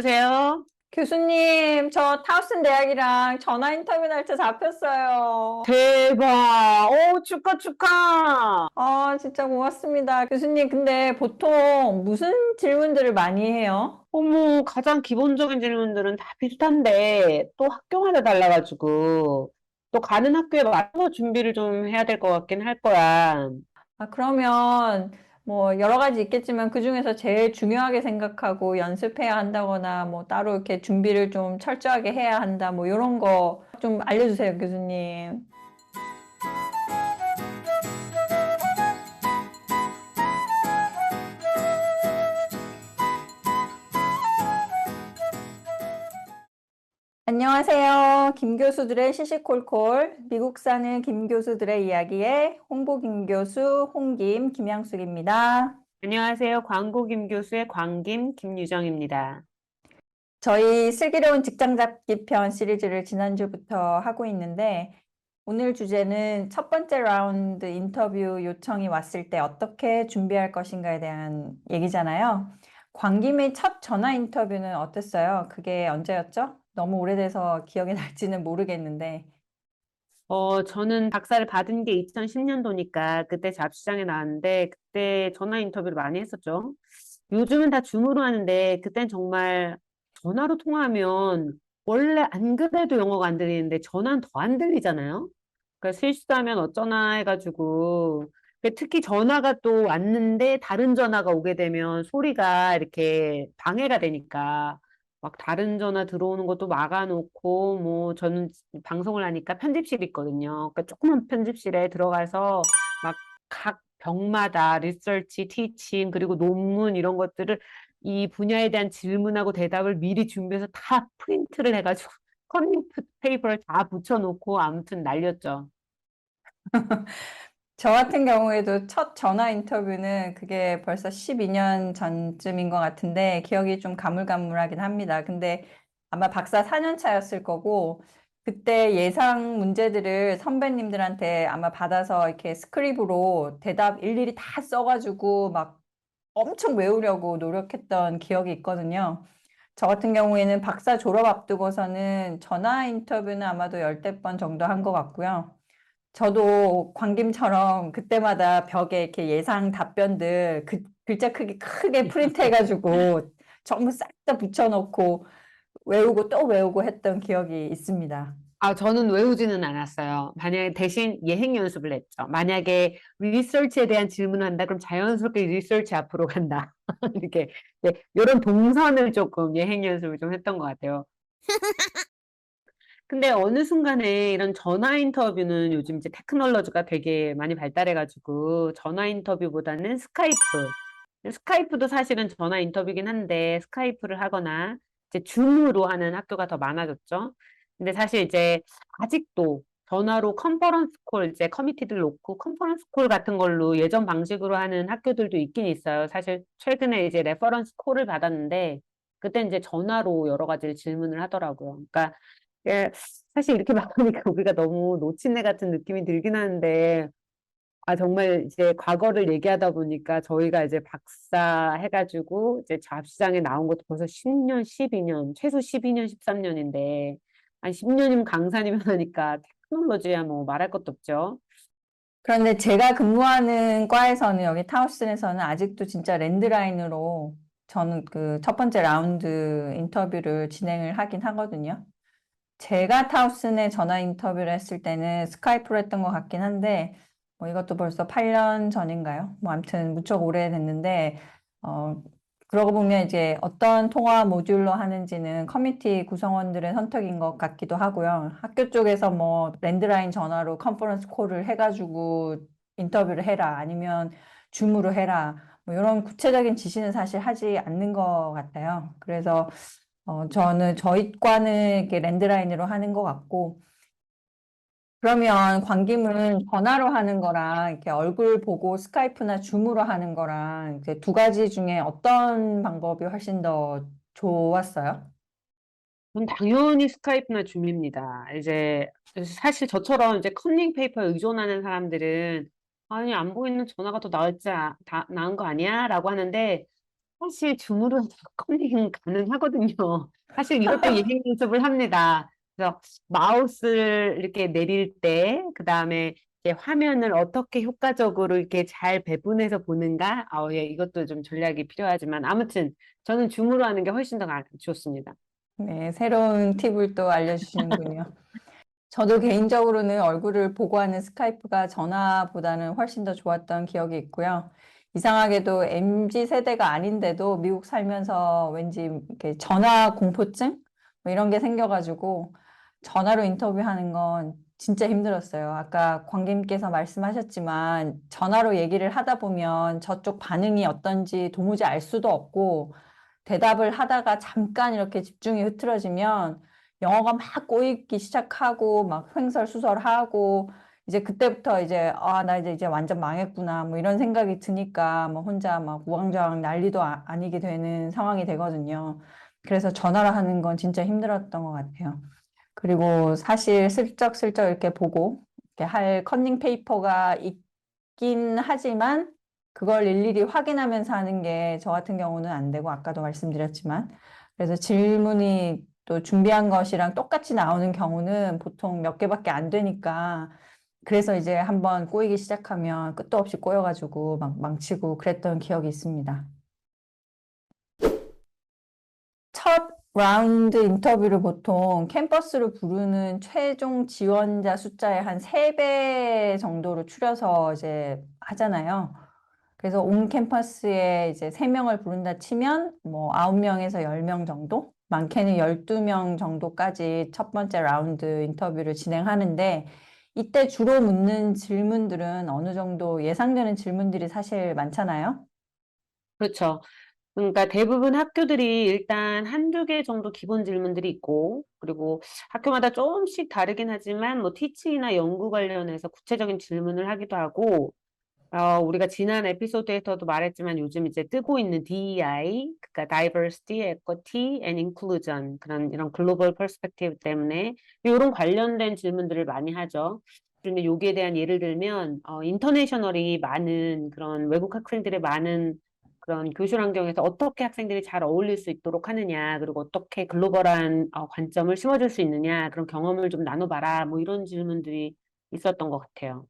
여보세요? 교수님, 저 타우슨 대학이랑 전화 인터뷰 날짜 잡혔어요. 대박! 축하, 축하! 진짜 고맙습니다. 교수님, 근데 보통 무슨 질문들을 많이 해요? 어머, 가장 기본적인 질문들은 다 비슷한데, 또 학교마다 달라가지고, 또 가는 학교에 맞춰서 준비를 좀 해야 될 것 같긴 할 거야. 그러면 뭐 여러 가지 있겠지만 그중에서 제일 중요하게 생각하고 연습해야 한다거나 뭐 따로 이렇게 준비를 좀 철저하게 해야 한다 뭐 이런 거 좀 알려주세요, 교수님. 안녕하세요. 김교수들의 시시콜콜, 미국 사는 김교수들의 이야기의 홍보 김교수, 김양숙입니다. 안녕하세요. 광고 김 교수의 김유정입니다. 저희 슬기로운 직장 잡기 편 시리즈를 지난주부터 하고 있는데, 오늘 주제는 첫 번째 라운드 인터뷰 요청이 왔을 때 어떻게 준비할 것인가에 대한 얘기잖아요. 광김의 첫 전화 인터뷰는 어땠어요? 그게 언제였죠? 너무 오래돼서 기억이 날지는 모르겠는데. 저는 박사를 받은 게 2010년도니까 그때 잡시장에 나왔는데, 그때 전화 인터뷰를 많이 했었죠. 요즘은 다 줌으로 하는데, 그땐 정말 전화로 통화하면 원래 안 그래도 영어가 안 들리는데 전화는 더 안 들리잖아요. 그러니까 실수하면 어쩌나 해가지고, 특히 전화가 또 왔는데 다른 전화가 오게 되면 소리가 이렇게 방해가 되니까 막 다른 전화 들어오는 것도 막아놓고, 뭐 저는 방송을 하니까 편집실이 있거든요. 그러니까 조그만 편집실에 들어가서 막 각 병마다 리서치, 티칭, 그리고 논문 이런 것들을, 이 분야에 대한 질문하고 대답을 미리 준비해서 다 프린트를 해가지고 커뮤니티 페이퍼를 다 붙여놓고 아무튼 날렸죠. 저 같은 경우에도 첫 전화 인터뷰는 그게 벌써 12년 전쯤인 것 같은데 기억이 좀 가물가물하긴 합니다. 근데 아마 박사 4년 차였을 거고 그때 예상 문제들을 선배님들한테 아마 받아서 이렇게 스크립으로 대답 일일이 다 써가지고 막 엄청 외우려고 노력했던 기억이 있거든요. 저 같은 경우에는 박사 졸업 앞두고서는 전화 인터뷰는 아마도 열댓 번 정도 한 것 같고요. 저도 광김처럼 그때마다 벽에 이렇게 예상 답변들 글자 크기 크게 프린트 해가지고 전부 싹 다 붙여놓고 외우고 또 외우고 했던 기억이 있습니다. 저는 외우지는 않았어요. 만약에 대신 예행 연습을 했죠. 만약에 리서치에 대한 질문을 한다, 그럼 자연스럽게 리서치 앞으로 간다. 이렇게, 네, 이런 동선을 조금 예행 연습을 좀 했던 것 같아요. 근데 어느 순간에 이런 전화 인터뷰는 요즘 이제 테크놀로지가 되게 많이 발달해가지고 전화 인터뷰보다는 스카이프도 사실은 전화 인터뷰긴 한데 스카이프를 하거나 이제 줌으로 하는 학교가 더 많아졌죠. 근데 사실 이제 아직도 전화로 컨퍼런스 콜, 이제 커미티들 놓고 컨퍼런스 콜 같은 걸로 예전 방식으로 하는 학교들도 있긴 있어요. 사실 최근에 이제 레퍼런스 콜을 받았는데 그때 이제 전화로 여러 가지 질문을 하더라고요. 그러니까 예, 사실 이렇게 말하니까 우리가 너무 노친네 같은 느낌이 들긴 하는데, 정말 이제 과거를 얘기하다 보니까 저희가 이제 박사 해가지고 이제 잡시장에 나온 것도 벌써 10년, 12년, 최소 12년, 13년인데, 한 10년이면 강사님이 하니까 테크놀로지야 뭐 말할 것도 없죠. 그런데 제가 근무하는 과에서는 여기 타우슨에서는 아직도 진짜 랜드라인으로 저는 그 첫 번째 라운드 인터뷰를 진행을 하긴 하거든요. 제가 타우슨에 전화 인터뷰를 했을 때는 스카이프로 했던 것 같긴 한데, 뭐 이것도 벌써 8년 전인가요? 뭐 아무튼 무척 오래됐는데, 어, 그러고 보면 이제 어떤 통화 모듈로 하는지는 커뮤니티 구성원들의 선택인 것 같기도 하고요. 학교 쪽에서 뭐 랜드라인 전화로 컨퍼런스 콜을 해가지고 인터뷰를 해라, 아니면 줌으로 해라, 뭐 이런 구체적인 지시는 사실 하지 않는 것 같아요. 그래서 저는 저희 과는 이렇게 랜드라인으로 하는 것 같고, 그러면 광김은 전화로 하는 거랑 이렇게 얼굴 보고 스카이프나 줌으로 하는 거랑 이제 두 가지 중에 어떤 방법이 훨씬 더 좋았어요? 전 당연히 스카이프나 줌입니다. 이제 사실 저처럼 이제 커닝 페이퍼에 의존하는 사람들은 아니 안 보이는 전화가 더 나은 거 아니야? 라고 하는데 사실 줌으로 커닝 가능하거든요. 사실 이것도 예행 연습을 합니다. 그래서 마우스를 이렇게 내릴 때, 그 다음에 화면을 어떻게 효과적으로 이렇게 잘 배분해서 보는가? 예, 이것도 좀 전략이 필요하지만 아무튼 저는 줌으로 하는 게 훨씬 더 좋습니다. 네, 새로운 팁을 또 알려주시는군요. 저도 개인적으로는 얼굴을 보고 하는 스카이프가 전화보다는 훨씬 더 좋았던 기억이 있고요. 이상하게도 MZ 세대가 아닌데도 미국 살면서 왠지 이렇게 전화 공포증? 뭐 이런 게 생겨가지고 전화로 인터뷰하는 건 진짜 힘들었어요. 아까 광님께서 말씀하셨지만 전화로 얘기를 하다 보면 저쪽 반응이 어떤지 도무지 알 수도 없고 대답을 하다가 잠깐 이렇게 집중이 흐트러지면 영어가 막 꼬이기 시작하고 막 횡설수설하고 이제 그때부터 이제 나 이제 완전 망했구나 뭐 이런 생각이 드니까 뭐 혼자 막 우왕좌왕 난리도 아니게 되는 상황이 되거든요. 그래서 전화를 하는 건 진짜 힘들었던 것 같아요. 그리고 사실 슬쩍슬쩍 이렇게 보고 이렇게 할 컨닝 페이퍼가 있긴 하지만 그걸 일일이 확인하면서 하는 게 저 같은 경우는 안 되고 아까도 말씀드렸지만 그래서 질문이 또 준비한 것이랑 똑같이 나오는 경우는 보통 몇 개밖에 안 되니까 그래서 이제 한번 꼬이기 시작하면 끝도 없이 꼬여가지고 막 망치고 그랬던 기억이 있습니다. 첫 라운드 인터뷰를 보통 캠퍼스로 부르는 최종 지원자 숫자의 한 3배 정도로 추려서 이제 하잖아요. 그래서 온 캠퍼스에 이제 3명을 부른다 치면 뭐 9명에서 10명 정도? 많게는 12명 정도까지 첫 번째 라운드 인터뷰를 진행하는데 이때 주로 묻는 질문들은 어느 정도 예상되는 질문들이 사실 많잖아요. 그렇죠. 그러니까 대부분 학교들이 일단 한두 개 정도 기본 질문들이 있고, 그리고 학교마다 조금씩 다르긴 하지만, 뭐, 티칭이나 연구 관련해서 구체적인 질문을 하기도 하고, 우리가 지난 에피소드에서도 말했지만 요즘 이제 뜨고 있는 DEI, 그러니까 Diversity, Equity and Inclusion, 그런 이런 글로벌 퍼스펙티브 때문에 이런 관련된 질문들을 많이 하죠. 그런데 여기에 대한 예를 들면, 인터내셔널이 많은 그런 외국 학생들의 많은 그런 교실 환경에서 어떻게 학생들이 잘 어울릴 수 있도록 하느냐, 그리고 어떻게 글로벌한 관점을 심어줄 수 있느냐, 그런 경험을 좀 나눠봐라, 뭐 이런 질문들이 있었던 것 같아요.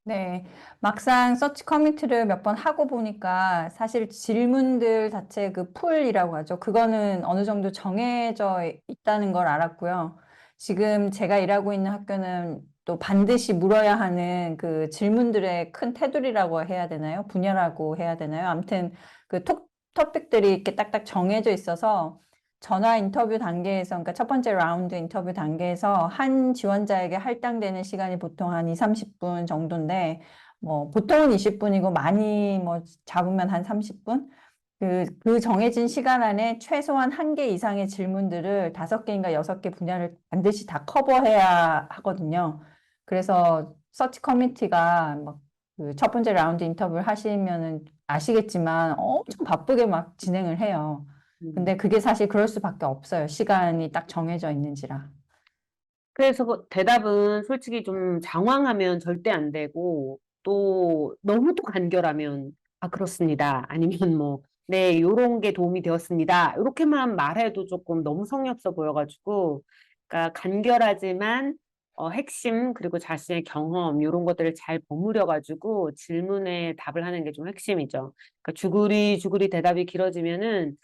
네, 막상 서치 커미트를 몇 번 하고 보니까 사실 질문들 자체 그 풀이라고 하죠. 그거는 어느 정도 정해져 있다는 걸 알았고요. 지금 제가 일하고 있는 학교는 또 반드시 물어야 하는 그 질문들의 큰 테두리라고 해야 되나요? 분야라고 해야 되나요? 아무튼 그 토픽들이 이렇게 딱딱 정해져 있어서 전화 인터뷰 단계에서, 그러니까 첫 번째 라운드 인터뷰 단계에서 한 지원자에게 할당되는 시간이 보통 한 2, 30분 정도인데, 뭐, 보통은 20분이고, 많이 뭐, 잡으면 한 30분? 그 정해진 시간 안에 최소한 1개 이상의 질문들을 5개인가 6개 분야를 반드시 다 커버해야 하거든요. 그래서 서치 커미티가 그첫 번째 라운드 인터뷰를 하시면은 아시겠지만 엄청 바쁘게 막 진행을 해요. 근데 음. 그게 사실 그럴 수밖에 없어요. 시간이 딱 정해져 있는지라. 그래서 그 대답은 솔직히 좀 장황하면 절대 안 되고, 또 너무 또 간결하면, 그렇습니다. 아니면 뭐, 네, 요런 게 도움이 되었습니다. 이렇게만 말해도 조금 너무 성의 없어 보여가지고, 그러니까 간결하지만, 핵심, 그리고 자신의 경험, 요런 것들을 잘 버무려가지고 질문에 답을 하는 게 좀 핵심이죠. 그러니까 주구리 대답이 길어지면은,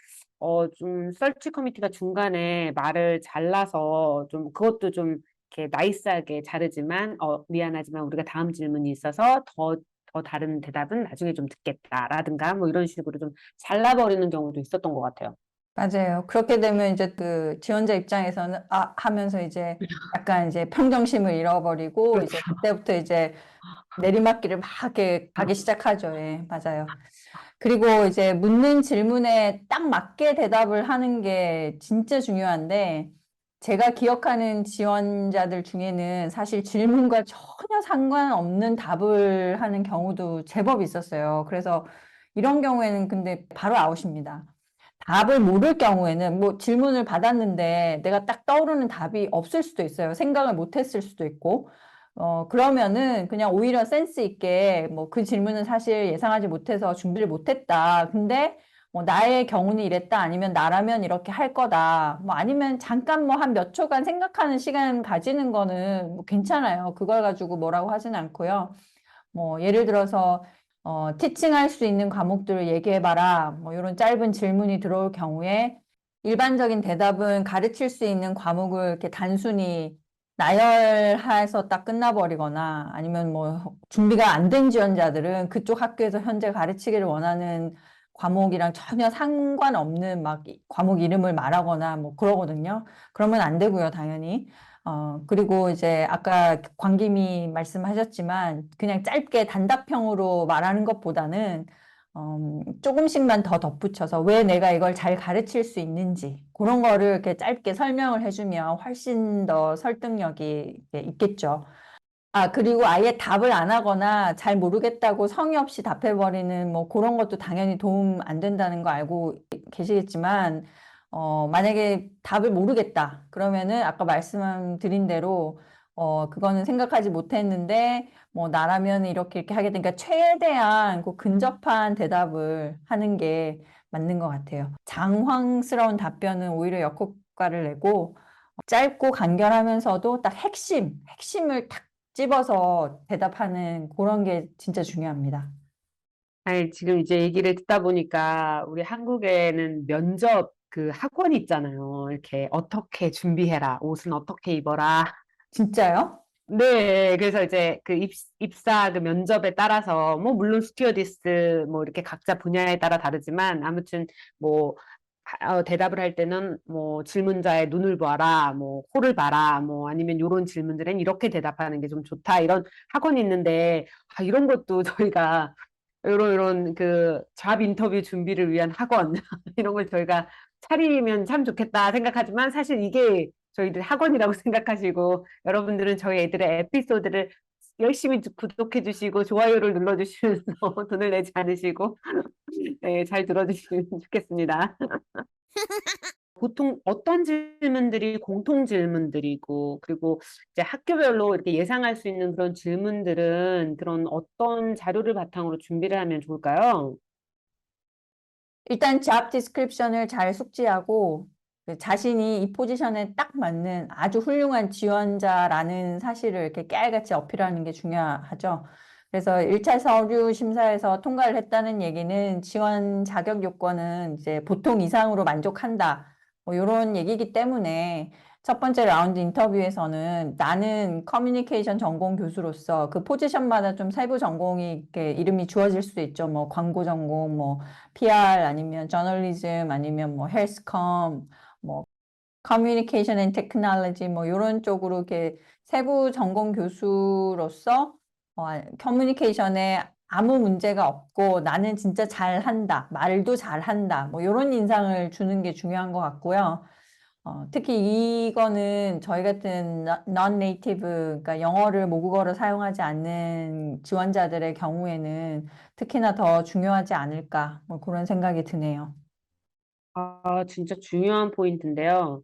좀 서치 커미티가 중간에 말을 잘라서 좀 그것도 좀 이렇게 나이스하게 자르지만 미안하지만 우리가 다음 질문이 있어서 더 다른 대답은 나중에 좀 듣겠다라든가 뭐 이런 식으로 좀 잘라버리는 경우도 있었던 것 같아요. 맞아요. 그렇게 되면 이제 그 지원자 입장에서는 하면서 이제 약간 이제 평정심을 잃어버리고 그렇죠. 이제 그때부터 이제 내리막길을 막 이렇게 가기 시작하죠. 예, 맞아요. 그리고 이제 묻는 질문에 딱 맞게 대답을 하는 게 진짜 중요한데, 제가 기억하는 지원자들 중에는 사실 질문과 전혀 상관없는 답을 하는 경우도 제법 있었어요. 그래서 이런 경우에는 근데 바로 아웃입니다. 답을 모를 경우에는 뭐 질문을 받았는데 내가 딱 떠오르는 답이 없을 수도 있어요. 생각을 못 했을 수도 있고. 그러면은 그냥 오히려 센스 있게 뭐 그 질문은 사실 예상하지 못해서 준비를 못 했다. 근데 뭐 나의 경우는 이랬다 아니면 나라면 이렇게 할 거다 뭐 아니면 잠깐 뭐 한 몇 초간 생각하는 시간 가지는 거는 뭐 괜찮아요. 그걸 가지고 뭐라고 하진 않고요. 뭐 예를 들어서 티칭할 수 있는 과목들을 얘기해 봐라. 뭐 이런 짧은 질문이 들어올 경우에 일반적인 대답은 가르칠 수 있는 과목을 이렇게 단순히 나열해서 딱 끝나버리거나 아니면 뭐 준비가 안 된 지원자들은 그쪽 학교에서 현재 가르치기를 원하는 과목이랑 전혀 상관없는 막 과목 이름을 말하거나 뭐 그러거든요. 그러면 안 되고요, 당연히. 그리고 이제 아까 광김이 말씀하셨지만 그냥 짧게 단답형으로 말하는 것보다는 조금씩만 더 덧붙여서 왜 내가 이걸 잘 가르칠 수 있는지 그런 거를 이렇게 짧게 설명을 해주면 훨씬 더 설득력이 있겠죠. 아, 그리고 아예 답을 안 하거나 잘 모르겠다고 성의 없이 답해버리는 뭐 그런 것도 당연히 도움 안 된다는 거 알고 계시겠지만, 만약에 답을 모르겠다. 그러면은 아까 말씀드린 대로, 그거는 생각하지 못했는데, 뭐 나라면 이렇게 이렇게 하게 되니까 최대한 그 근접한 대답을 하는 게 맞는 것 같아요. 장황스러운 답변은 오히려 역효과를 내고, 짧고 간결하면서도 딱 핵심을 딱 집어서 대답하는 그런 게 진짜 중요합니다. 아니, 지금 이제 얘기를 듣다 보니까 우리 한국에는 면접 그 학원이 있잖아요. 이렇게 어떻게 준비해라. 옷은 어떻게 입어라. 진짜요? 네, 그래서 이제 그 입사 그 면접에 따라서 뭐 물론 스튜어디스 뭐 이렇게 각자 분야에 따라 다르지만 아무튼 뭐 대답을 할 때는 뭐 질문자의 눈을 봐라, 뭐 코를 봐라, 뭐 아니면 이런 질문들은 이렇게 대답하는 게 좀 좋다 이런 학원이 있는데 이런 것도 저희가 이런 그 잡 인터뷰 준비를 위한 학원 이런 걸 저희가 차리면 참 좋겠다 생각하지만 사실 이게 저희들 학원이라고 생각하시고 여러분들은 저희 애들의 에피소드를 열심히 구독해 주시고 좋아요를 눌러 주시면서 돈을 내지 않으시고 네, 잘 들어주시면 좋겠습니다. 보통 어떤 질문들이 공통 질문들이고, 그리고 이제 학교별로 이렇게 예상할 수 있는 그런 질문들은 그런 어떤 자료를 바탕으로 준비를 하면 좋을까요? 일단 job description을 잘 숙지하고 그 자신이 이 포지션에 딱 맞는 아주 훌륭한 지원자라는 사실을 이렇게 깨알같이 어필하는 게 중요하죠. 그래서 1차 서류 심사에서 통과를 했다는 얘기는 지원 자격 요건은 이제 보통 이상으로 만족한다. 뭐 이런 얘기이기 때문에 첫 번째 라운드 인터뷰에서는 나는 커뮤니케이션 전공 교수로서 그 포지션마다 좀 세부 전공이 이렇게 이름이 주어질 수 있죠. 뭐 광고 전공, 뭐 PR 아니면 저널리즘 아니면 뭐 헬스컴 뭐 커뮤니케이션 앤 테크놀로지 뭐 이런 쪽으로 이렇게 세부 전공 교수로서 커뮤니케이션에 아무 문제가 없고 나는 진짜 잘한다. 말도 잘한다. 뭐 이런 인상을 주는 게 중요한 것 같고요. 특히 이거는 저희 같은 non-native, 그러니까 영어를 모국어로 사용하지 않는 지원자들의 경우에는 특히나 더 중요하지 않을까, 뭐 그런 생각이 드네요. 진짜 중요한 포인트인데요.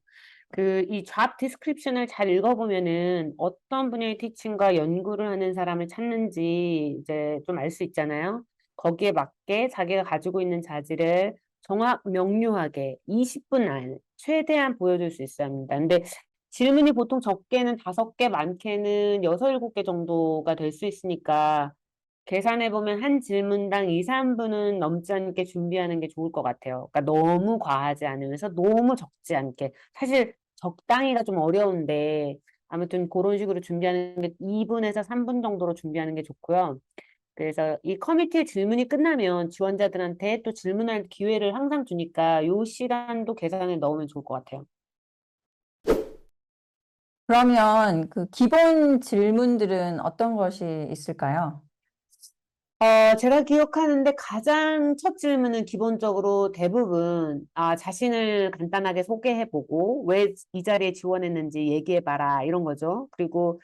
이 잡 디스크립션을 잘 읽어보면은 어떤 분야의 티칭과 연구를 하는 사람을 찾는지 이제 좀 알 수 있잖아요. 거기에 맞게 자기가 가지고 있는 자질을 정확 명료하게 20분 안에 최대한 보여줄 수 있어야 합니다. 근데 질문이 보통 적게는 5개, 많게는 6, 7개 정도가 될 수 있으니까 계산해보면 한 질문당 2, 3분은 넘지 않게 준비하는 게 좋을 것 같아요. 그러니까 너무 과하지 않으면서 너무 적지 않게. 사실 적당히가 좀 어려운데 아무튼 그런 식으로 준비하는 게 2분에서 3분 정도로 준비하는 게 좋고요. 그래서 이 커뮤니티 질문이 끝나면 지원자들한테 또 질문할 기회를 항상 주니까 요 시간도 계산에 넣으면 좋을 것 같아요. 그러면 그 기본 질문들은 어떤 것이 있을까요? 제가 기억하는데 가장 첫 질문은 기본적으로 대부분 자신을 간단하게 소개해보고 왜 이 자리에 지원했는지 얘기해봐라 이런 거죠. 그리고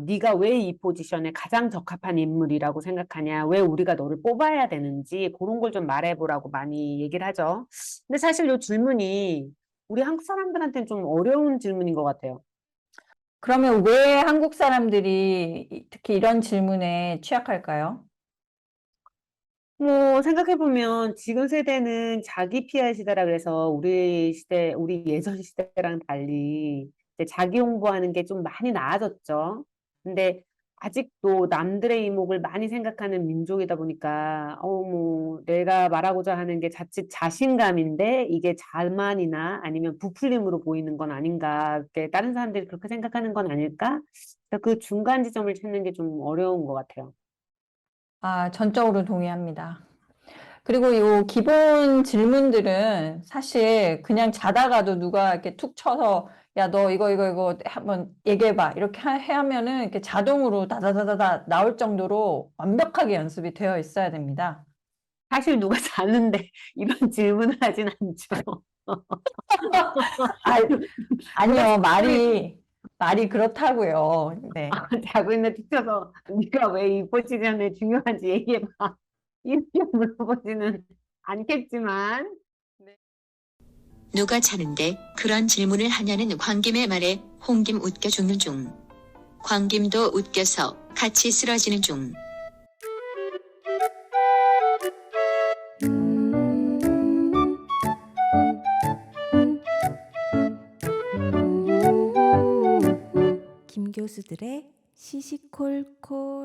네가 왜 이 포지션에 가장 적합한 인물이라고 생각하냐, 왜 우리가 너를 뽑아야 되는지 그런 걸 좀 말해보라고 많이 얘기를 하죠. 근데 사실 이 질문이 우리 한국 사람들한테는 좀 어려운 질문인 것 같아요. 그러면 왜 한국 사람들이 특히 이런 질문에 취약할까요? 뭐 생각해보면 지금 세대는 자기 PR 시대라 그래서 우리 시대, 우리 예전 시대랑 달리 이제 자기 홍보하는 게 좀 많이 나아졌죠. 근데 아직도 남들의 이목을 많이 생각하는 민족이다 보니까 뭐 내가 말하고자 하는 게 자칫 자신감인데 이게 자만이나 아니면 부풀림으로 보이는 건 아닌가. 이렇게 다른 사람들이 그렇게 생각하는 건 아닐까? 그래서 그 중간 지점을 찾는 게 좀 어려운 것 같아요. 아, 전적으로 동의합니다. 그리고 요 기본 질문들은 사실 그냥 자다가도 누가 이렇게 툭 쳐서 야, 너 이거 한번 얘기해봐. 이렇게 하면은 이렇게 자동으로 다다다다다 나올 정도로 완벽하게 연습이 되어 있어야 됩니다. 사실 누가 자는데 이런 질문을 하진 않죠. 아, 누가 아니요. 말이 그렇다고요. 네. 자고 있는데 뒤쳐서 네가 왜 이 포지션에 중요한지 얘기해봐. 이렇게 물어보지는 않겠지만 누가 자는데 그런 질문을 하냐는 광김의 말에 홍김 웃겨 죽는 중. 광김도 웃겨서 같이 쓰러지는 중. 김 교수들의 시시콜콜